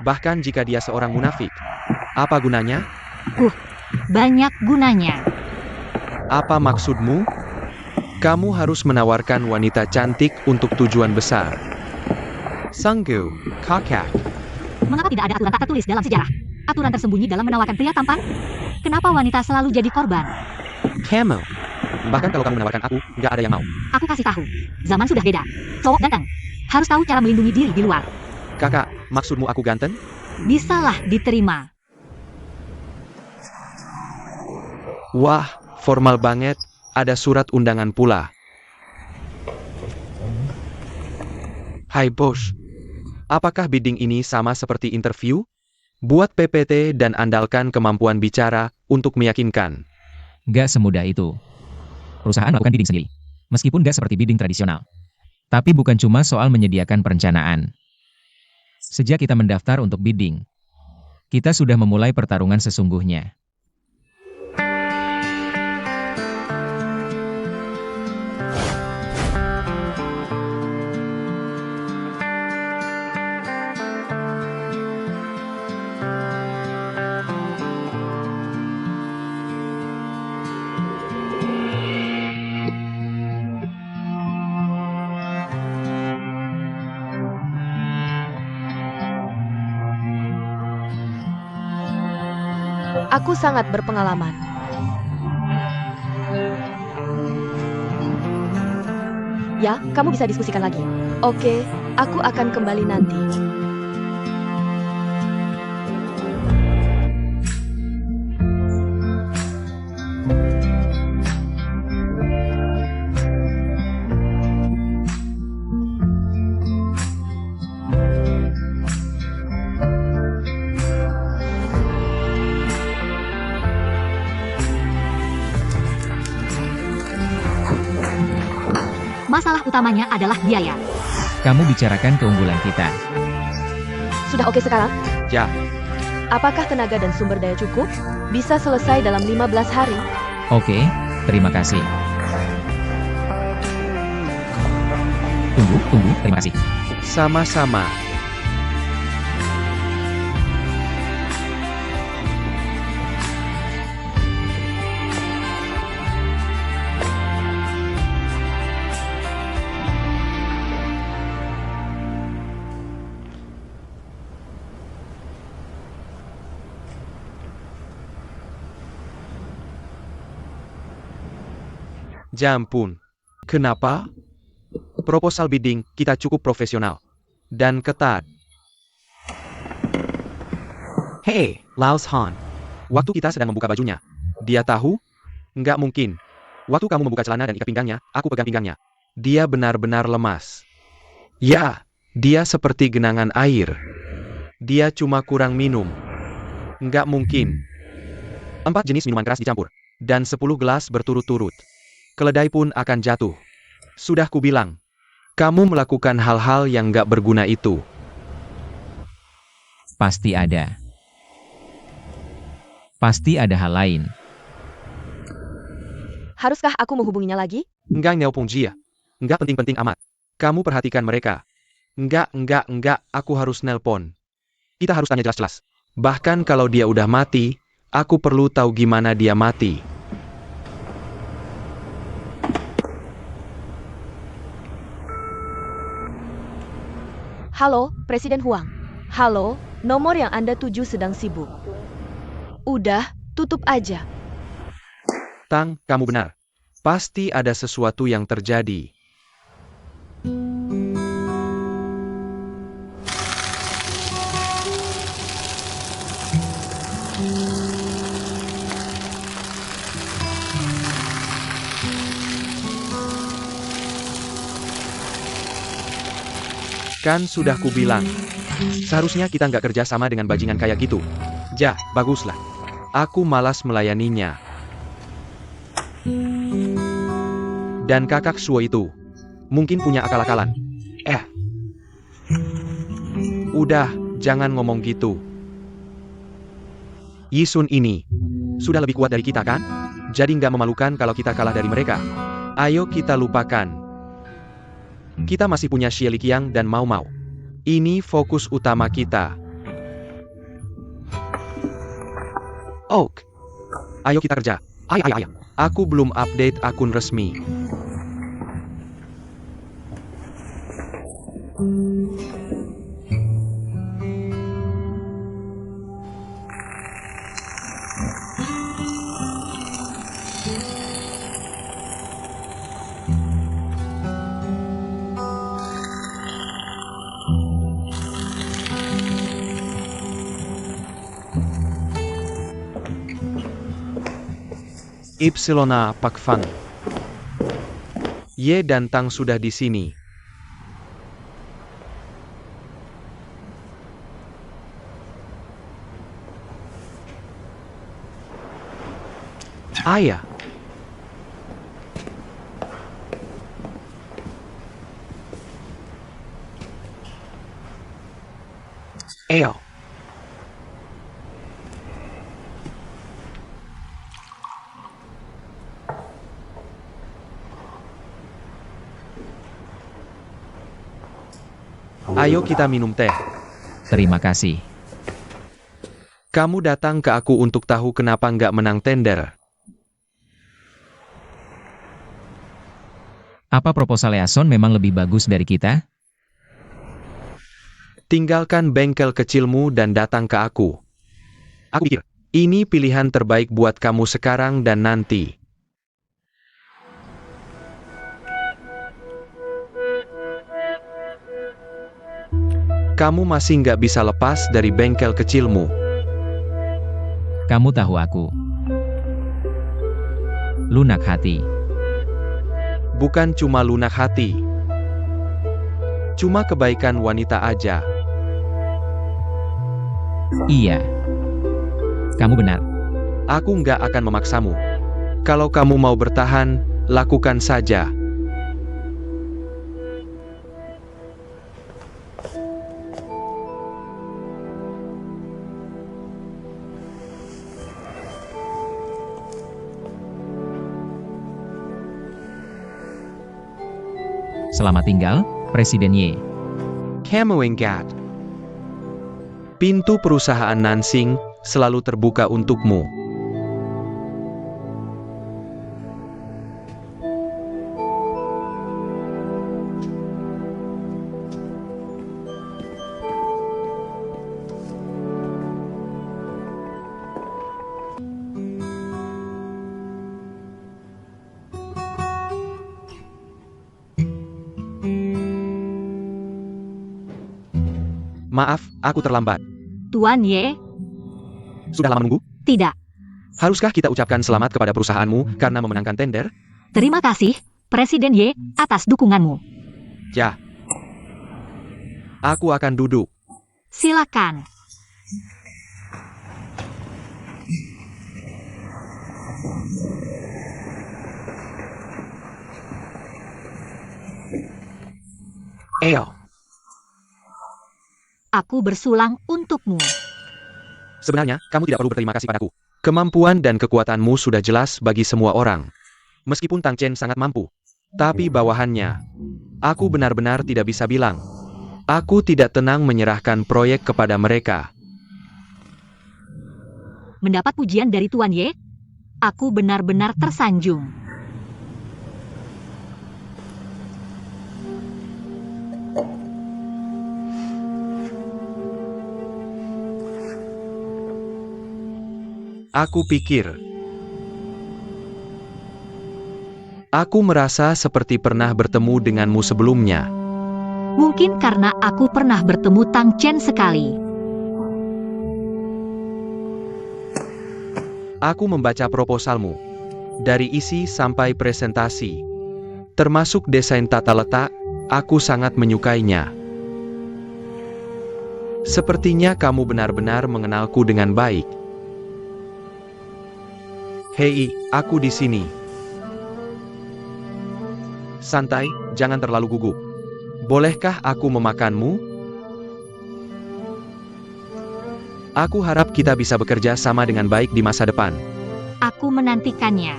Bahkan jika dia seorang munafik. Apa gunanya? Banyak gunanya. Apa maksudmu? Kamu harus menawarkan wanita cantik untuk tujuan besar. Sanggu, kakak. Mengapa tidak ada aturan tak tertulis dalam sejarah? Aturan tersembunyi dalam menawarkan pria tampan? Kenapa wanita selalu jadi korban? Kamu. Bahkan kalau kamu menawarkan aku, nggak ada yang mau. Aku kasih tahu, zaman sudah beda. Cowok ganteng harus tahu cara melindungi diri di luar. Kakak, maksudmu aku ganteng? Bisalah diterima. Wah, formal banget. Ada surat undangan pula. Hai bos. Apakah bidding ini sama seperti interview? Buat PPT dan andalkan kemampuan bicara untuk meyakinkan. Gak semudah itu. Perusahaan melakukan bidding sendiri. Meskipun gak seperti bidding tradisional. Tapi bukan cuma soal menyediakan perencanaan. Sejak kita mendaftar untuk bidding, kita sudah memulai pertarungan sesungguhnya. Aku sangat berpengalaman. Ya, kamu bisa diskusikan lagi. Oke, aku akan kembali nanti. Masalah utamanya adalah biaya. Kamu bicarakan keunggulan kita. Sudah oke sekarang? Ya, Apakah tenaga dan sumber daya cukup? Bisa selesai dalam 15 hari? Oke, terima kasih. Tunggu, terima kasih. sama-sama. Ya ampun. Kenapa? Proposal bidding kita cukup profesional. dan ketat. Hey, Laos Han. Waktu kita sedang membuka bajunya, dia tahu? Nggak mungkin. Waktu kamu membuka celana dan ikat pinggangnya, aku pegang pinggangnya. Dia benar-benar lemas. Ya, dia seperti genangan air. Dia cuma kurang minum. Nggak mungkin. 4 jenis minuman keras dicampur. Dan 10 gelas berturut-turut. Keledai pun akan jatuh. Sudah kubilang. Kamu melakukan hal-hal yang nggak berguna itu. Pasti ada. Pasti ada hal lain. Haruskah aku menghubunginya lagi? Nggak Neopong Jia. Nggak penting-penting amat. Kamu perhatikan mereka. Nggak, aku harus nelpon. Kita harus tanya jelas-jelas. Bahkan kalau dia udah mati, aku perlu tahu gimana dia mati. Halo, Presiden Huang. Halo, nomor yang Anda tuju sedang sibuk. Udah, tutup aja. Tang, kamu benar. Pasti ada sesuatu yang terjadi. Kan sudah kubilang. Seharusnya kita nggak kerja sama dengan bajingan kayak gitu. Ja, baguslah. Aku malas melayaninya. Dan kakak Suo itu mungkin punya akal-akalan. Udah, jangan ngomong gitu. Yisun ini sudah lebih kuat dari kita kan? Jadi nggak memalukan kalau kita kalah dari mereka. Ayo kita lupakan. Kita masih punya Xie Liqiang dan Mau Mau. Ini fokus utama kita. Oak. Ayo kita kerja. Ayo. Aku belum update akun resmi. Ypsilona Pakfang. Ye dan Tang sudah di sini. Ayah. Eo. Ayo kita minum teh. Terima kasih. Kamu datang ke aku untuk tahu kenapa nggak menang tender. Apa proposal Yason memang lebih bagus dari kita? Tinggalkan bengkel kecilmu dan datang ke aku. Aku pikir, ini pilihan terbaik buat kamu sekarang dan nanti. Kamu masih nggak bisa lepas dari bengkel kecilmu. Kamu tahu aku. Lunak hati. Bukan cuma lunak hati. Cuma kebaikan wanita aja. Iya. Kamu benar. Aku nggak akan memaksamu. Kalau kamu mau bertahan, lakukan saja. Selamat tinggal, Presiden Ye. Kamu ingat. Pintu perusahaan Nansing selalu terbuka untukmu. Maaf, aku terlambat. Tuan Ye, Sudah lama menunggu? tidak. Haruskah kita ucapkan selamat kepada perusahaanmu karena memenangkan tender? Terima kasih, Presiden Ye, atas dukunganmu. Ya. Aku akan duduk. Silakan. Eo. Aku bersulang untukmu. Sebenarnya, kamu tidak perlu berterima kasih padaku. Kemampuan dan kekuatanmu sudah jelas bagi semua orang. Meskipun Tang Chen sangat mampu. Tapi bawahannya, aku benar-benar tidak bisa bilang. Aku tidak tenang menyerahkan proyek kepada mereka. Mendapat pujian dari Tuan Ye, aku benar-benar tersanjung. Aku pikir. Aku merasa seperti pernah bertemu denganmu sebelumnya. Mungkin karena aku pernah bertemu Tang Chen sekali. Aku membaca proposalmu. Dari isi sampai presentasi. Termasuk desain tata letak, aku sangat menyukainya. Sepertinya kamu benar-benar mengenalku dengan baik. Hei, aku di sini. Santai, jangan terlalu gugup. Bolehkah aku memakanmu? Aku harap kita bisa bekerja sama dengan baik di masa depan. Aku menantikannya.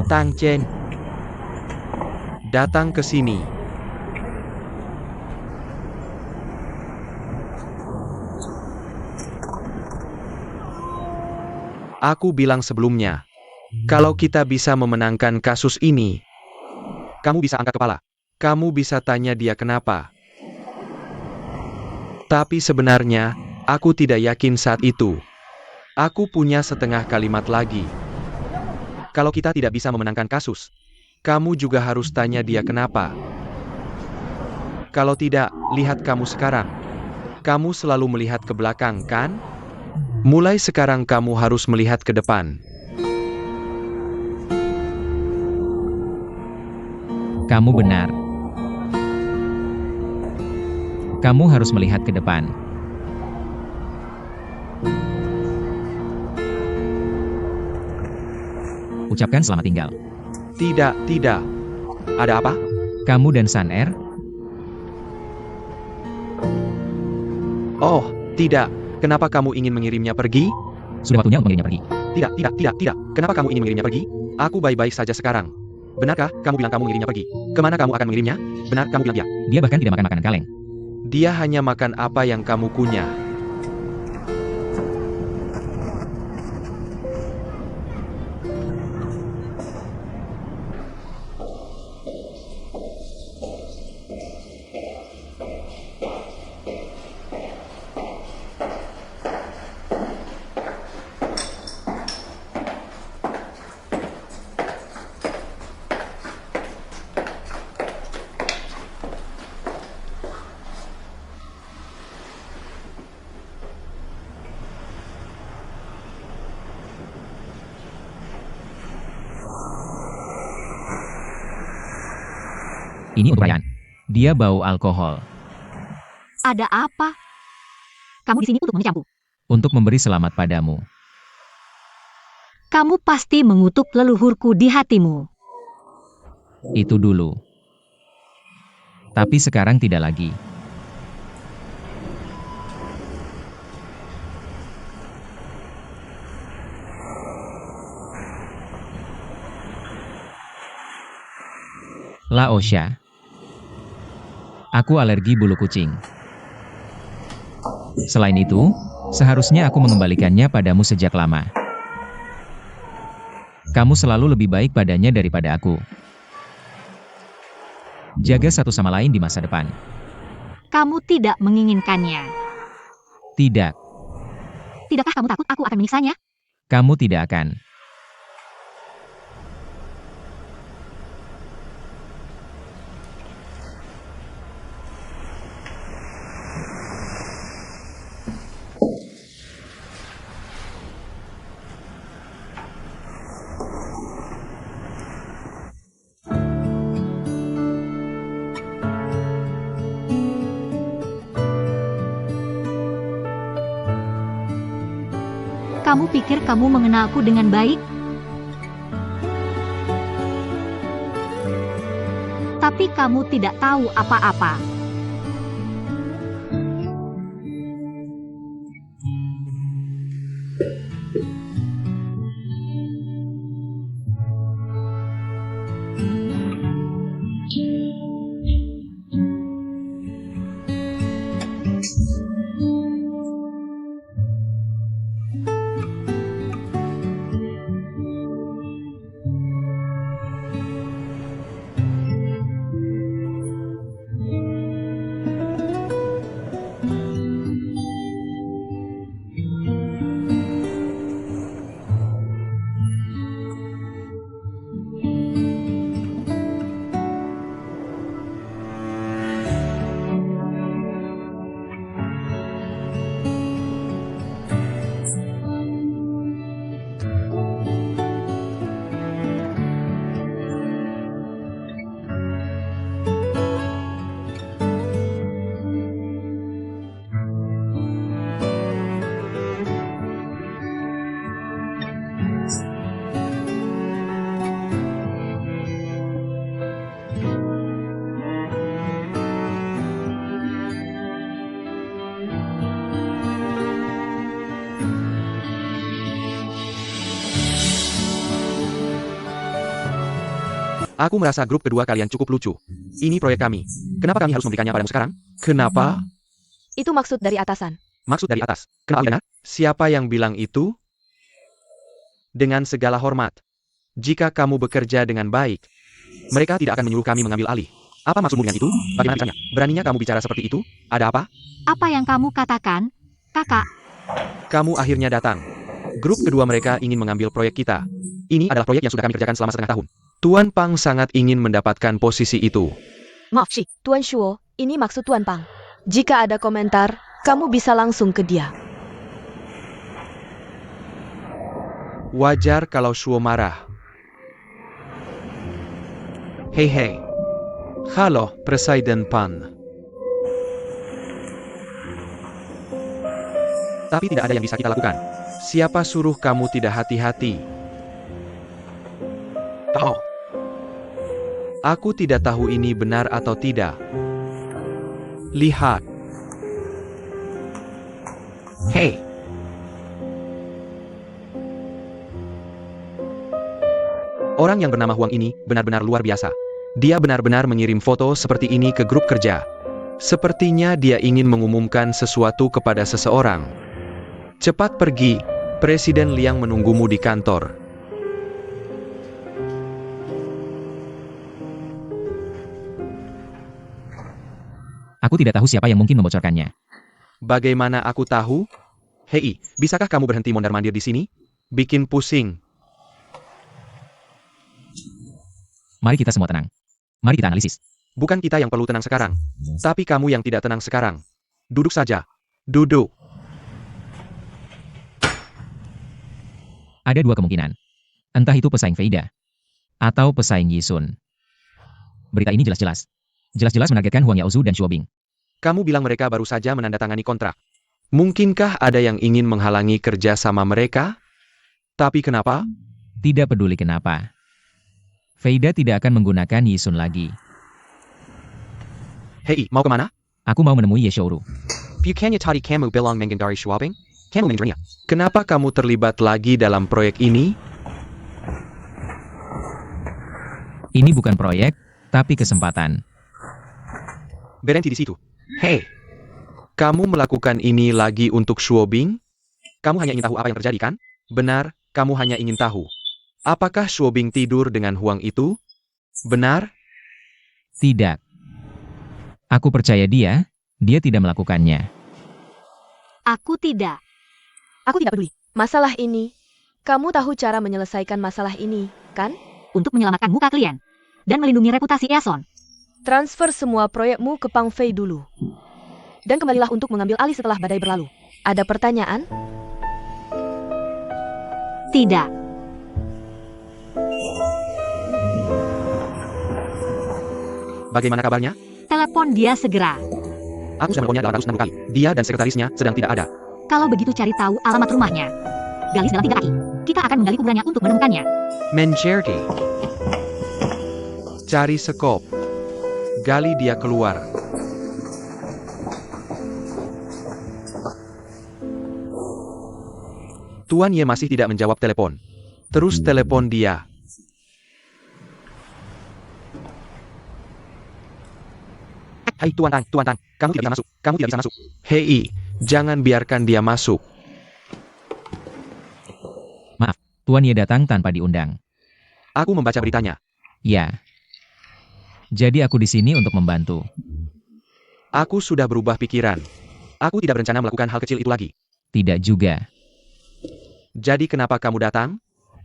Tang Chen, datang ke sini. Aku bilang sebelumnya, kalau kita bisa memenangkan kasus ini, kamu bisa angkat kepala. Kamu bisa tanya dia kenapa. Tapi sebenarnya, aku tidak yakin saat itu. Aku punya setengah kalimat lagi. Kalau kita tidak bisa memenangkan kasus, kamu juga harus tanya dia kenapa. Kalau tidak, lihat kamu sekarang. Kamu selalu melihat ke belakang, kan? Mulai sekarang kamu harus melihat ke depan. Kamu benar. Kamu harus melihat ke depan. Ucapkan selamat tinggal. Tidak, tidak. Ada apa? Kamu dan Sun Er, Oh, tidak. Kenapa kamu ingin mengirimnya pergi? sudah waktunya untuk mengirimnya pergi. Tidak, tidak, tidak, tidak. Kenapa kamu ingin mengirimnya pergi? Aku baik-baik saja sekarang. Benarkah kamu bilang kamu mengirimnya pergi? Kemana kamu akan mengirimnya? Benar, kamu bilang ya. Dia bahkan tidak makan makanan kaleng. Dia hanya makan apa yang kamu kunyah. Ini untuk Ryan. Dia bau alkohol. Ada apa? Kamu di sini untuk mengecamku. Untuk memberi selamat padamu. Kamu pasti mengutuk leluhurku di hatimu. Itu dulu. Tapi sekarang tidak lagi. Laosha. Aku alergi bulu kucing. Selain itu, seharusnya aku mengembalikannya padamu sejak lama. Kamu selalu lebih baik padanya daripada aku. Jaga satu sama lain di masa depan. Kamu tidak menginginkannya. Tidak, Tidakkah kamu takut aku akan menyiksanya? kamu tidak akan. Kamu pikir kamu mengenalku dengan baik? Tapi kamu tidak tahu apa-apa. Aku merasa grup kedua kalian cukup lucu. Ini proyek kami. Kenapa kami harus memberikannya padamu sekarang? Kenapa? Itu maksud dari atasan. Maksud dari atas. Kenapa Alina? Siapa yang bilang itu? Dengan segala hormat. Jika kamu bekerja dengan baik, mereka tidak akan menyuruh kami mengambil alih. Apa maksudmu dengan itu? Bagaimana caranya? Beraninya kamu bicara seperti itu? Ada apa? Apa yang kamu katakan, kakak? Kamu akhirnya datang. Grup kedua mereka ingin mengambil proyek kita. Ini adalah proyek yang sudah kami kerjakan selama setengah tahun. Tuan Pang sangat ingin mendapatkan posisi itu. Maaf, Shi. Tuan Shuo, ini maksud Tuan Pang. Jika ada komentar, kamu bisa langsung ke dia. Wajar kalau Shuo marah. Hei. Halo, Presiden Pan. Tapi tidak ada yang bisa kita lakukan. Siapa suruh kamu tidak hati-hati? Oh. Aku tidak tahu ini benar atau tidak. Lihat. Hei. Orang yang bernama Huang ini benar-benar luar biasa. Dia benar-benar mengirim foto seperti ini ke grup kerja. Sepertinya dia ingin mengumumkan sesuatu kepada seseorang. Cepat pergi, Presiden Liang menunggumu di kantor. Aku tidak tahu siapa yang mungkin membocorkannya. Bagaimana aku tahu? Hei, bisakah kamu berhenti mondar-mandir di sini? Bikin pusing. Mari kita semua tenang. Mari kita analisis. Bukan kita yang perlu tenang sekarang. Tapi kamu yang tidak tenang sekarang. Duduk saja. Duduk. Ada dua kemungkinan. Entah itu pesaing Feida. Atau pesaing Yisun. Berita ini jelas-jelas. Jelas-jelas menargetkan Huang Yaozu dan Shuobing. Kamu bilang mereka baru saja menandatangani kontrak. Mungkinkah ada yang ingin menghalangi kerja sama mereka? Tapi kenapa? Tidak peduli kenapa. Feida tidak akan menggunakan Yisun lagi. Hei, mau kemana? Aku mau menemui Ye Shouru. Bukannya tadi kamu bilang menghindari Shuobing? Kamu menghindarinya. Kenapa kamu terlibat lagi dalam proyek ini? Ini bukan proyek, tapi kesempatan. Berhenti di situ. Hei, kamu melakukan ini lagi untuk Shuobing? Kamu hanya ingin tahu apa yang terjadi, kan? Benar, kamu hanya ingin tahu. Apakah Shuobing tidur dengan Huang itu? Benar? Tidak. Aku percaya dia, Dia tidak melakukannya. Aku tidak. Aku tidak peduli. Masalah ini, kamu tahu cara menyelesaikan masalah ini, kan? Untuk menyelamatkan muka klien. Dan melindungi reputasi Eason. Transfer semua proyekmu ke Pang Fei dulu. Dan kembalilah untuk mengambil alih setelah badai berlalu. Ada pertanyaan? Tidak. Bagaimana kabarnya? Telepon dia segera. Aku sudah menelponnya 860 kali. Dia dan sekretarisnya sedang tidak ada. Kalau begitu cari tahu alamat rumahnya. Galis dalam 3 kaki. Kita akan menggali kuburannya untuk menemukannya. Mencerti. Cari sekop. Gali dia keluar. Tuan Ye masih tidak menjawab telepon. Terus telepon dia. Hai Tuan Tang, kamu tidak bisa masuk, kamu tidak bisa masuk. Hei, jangan biarkan dia masuk. Tuan Ye datang tanpa diundang. Aku membaca beritanya. Ya. Jadi aku di sini untuk membantu. Aku sudah berubah pikiran. Aku tidak berencana melakukan hal kecil itu lagi. Tidak juga. Jadi kenapa kamu datang?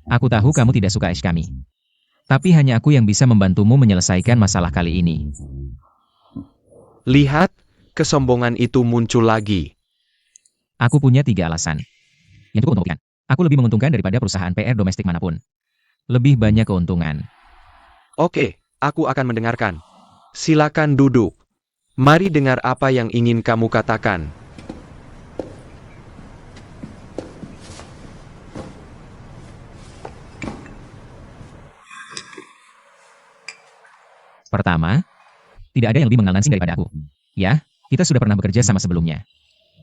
Aku tahu kamu tidak suka kami. Tapi hanya aku yang bisa membantumu menyelesaikan masalah kali ini. Lihat, kesombongan itu muncul lagi. Aku punya 3 alasan. Yang cukup untuk membuktikan. Aku lebih menguntungkan daripada perusahaan PR domestik manapun. Lebih banyak keuntungan. Oke, aku akan mendengarkan. Silakan duduk. Mari dengar apa yang ingin kamu katakan. Pertama, tidak ada yang lebih mengenal Nansing daripada aku. Ya, kita sudah pernah bekerja sama sebelumnya.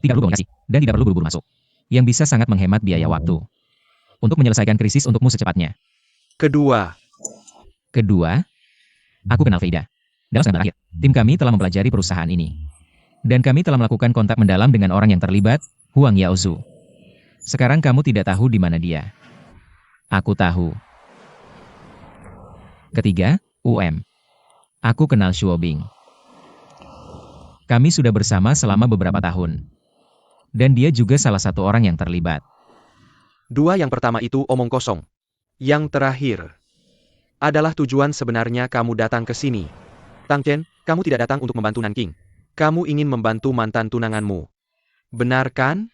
Tidak perlu komunikasi, dan tidak perlu buru-buru masuk. Yang bisa sangat menghemat biaya waktu. Untuk menyelesaikan krisis untukmu secepatnya. Kedua, aku kenal Veida. Dalam sebulan terakhir, tim kami telah mempelajari perusahaan ini. Dan kami telah melakukan kontak mendalam dengan orang yang terlibat, Huang Yaozu. Sekarang kamu tidak tahu di mana dia. Aku tahu. Ketiga, UM. Aku kenal Shuobing. Kami sudah bersama selama beberapa tahun. Dan dia juga salah satu orang yang terlibat. dua yang pertama itu omong kosong. Yang terakhir adalah tujuan sebenarnya kamu datang ke sini. Tang Chen, kamu tidak datang untuk membantu Nanking. Kamu ingin membantu mantan tunanganmu. Benar kan?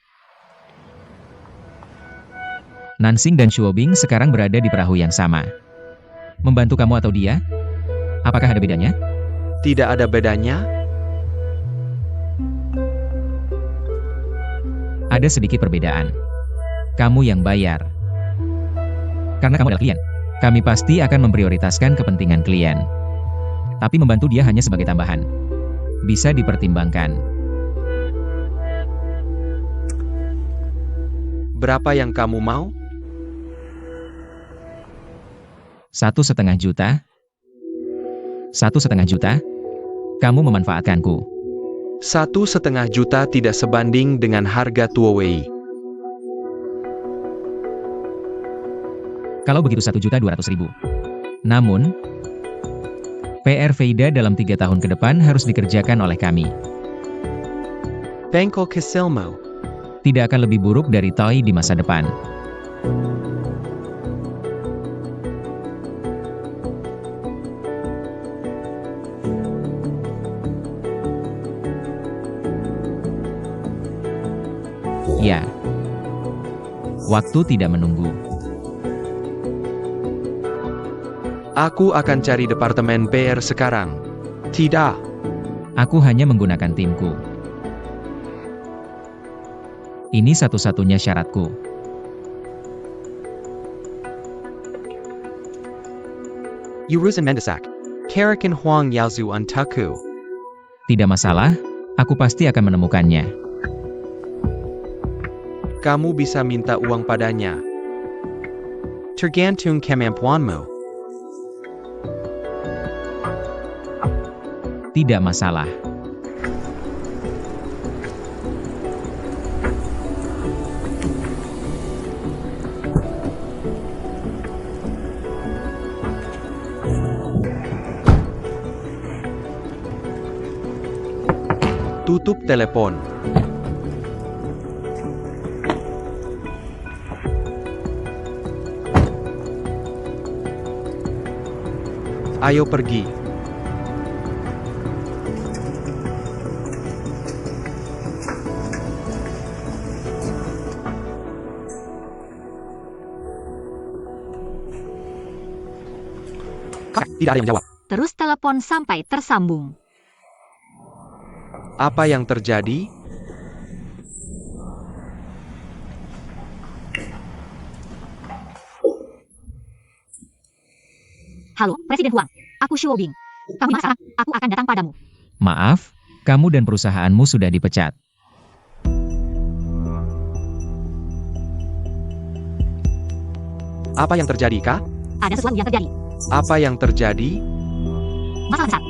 Nansing dan Shuobing sekarang berada di perahu yang sama. Membantu kamu atau dia? Apakah ada bedanya? Tidak ada bedanya? Ada sedikit perbedaan. Kamu yang bayar. Karena kamu adalah klien. Kami pasti akan memprioritaskan kepentingan klien. Tapi membantu dia hanya sebagai tambahan. Bisa dipertimbangkan. Berapa yang kamu mau? 1,5 juta. 1,5 juta? Kamu memanfaatkanku. 1,5 juta tidak sebanding dengan harga Tuowei. Kalau begitu 1.200.000. Namun, PR Veida dalam 3 tahun ke depan harus dikerjakan oleh kami. Bangkok Keselmo. Tidak akan lebih buruk dari Toy di masa depan. Ya. Waktu tidak menunggu. Aku akan cari departemen PR sekarang. Tidak. Aku hanya menggunakan timku. Ini satu-satunya syaratku. Yuruzen Mendesak. Karakan Huang Yaozu Untuku. Tidak masalah, aku pasti akan menemukannya. Kamu bisa minta uang padanya. Tergantung kemampuanmu. Tidak masalah. Tutup telepon. Ayo pergi. Tidak ada yang menjawab. Terus telepon sampai tersambung. Apa yang terjadi? Halo, Presiden Huang. Aku Shuo Bing. Kamu di mana sekarang? Aku akan datang padamu. Maaf, kamu dan perusahaanmu sudah dipecat. Apa yang terjadi, Kak? Ada sesuatu yang terjadi. Apa yang terjadi? Masalah besar.